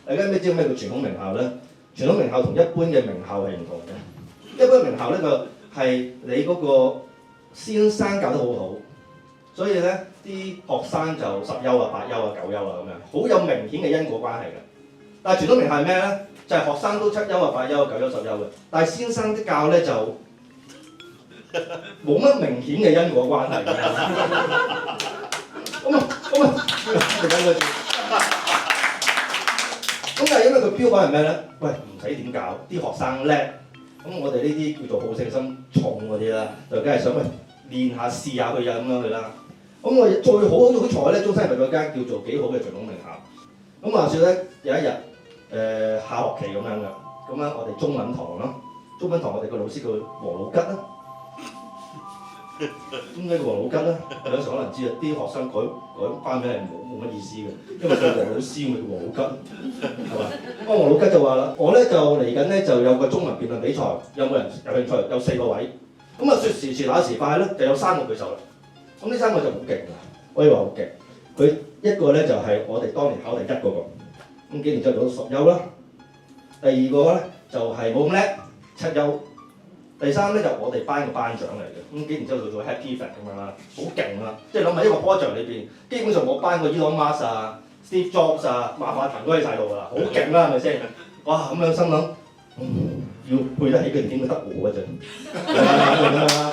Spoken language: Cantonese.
大家知咩叫傳統名校咧？傳統名校同一般嘅名校係唔同嘅。一般名校咧就係你嗰個先生教得好好，所以咧啲學生就10優啊、8優啊、9優啊咁樣，好有明顯嘅因果關係嘅。但係傳統名校係咩咧？就係學生都7優啊、8優啊、9優、10優嘅，但係先生啲教咧就冇乜明顯嘅因果關係嘅。咁但係因為佢標榜係咩咧？喂，唔使點教，啲學生叻。咁我哋呢啲叫做好勝心重嗰啲啦，就梗係想練下試下佢啊咁樣去啦。咁我最好彩咧，中山係咪嗰間叫做幾好嘅傳統名校？咁話説咧，有一日下學期咁樣嘅，咁啊我哋中文堂咯，中文堂我哋個老師叫黃老吉啦。點解叫黃老吉咧？有時可能知啊，啲學生改翻名係冇乜意思嘅，因為佢黃老師咪叫黃老吉，係嘛？咁黃老吉就話啦，我咧就嚟緊咧就有個中文辯論比賽，有冇人有興趣？有4個位。咁啊説時遲那時快咧，就有3個舉手啦。咁呢3個就好勁㗎，可以話好勁。佢一個咧就係我哋當年考第1嗰個，咁幾年之後做到10優啦。第二個咧就係冇咁叻，7優。第3咧就我哋班嘅班長嚟嘅，咁幾年之後做 Happy Fat 咁樣啦，好勁啦！即係諗下一個 project 裏邊，基本上我班個 Elon Musk 啊、Steve Jobs 啊、馬化騰都喺晒度㗎啦，好勁啦，係咪先？哇！咁樣心諗，要配得起佢哋點會得我嘅啫？係咪咁樣啦？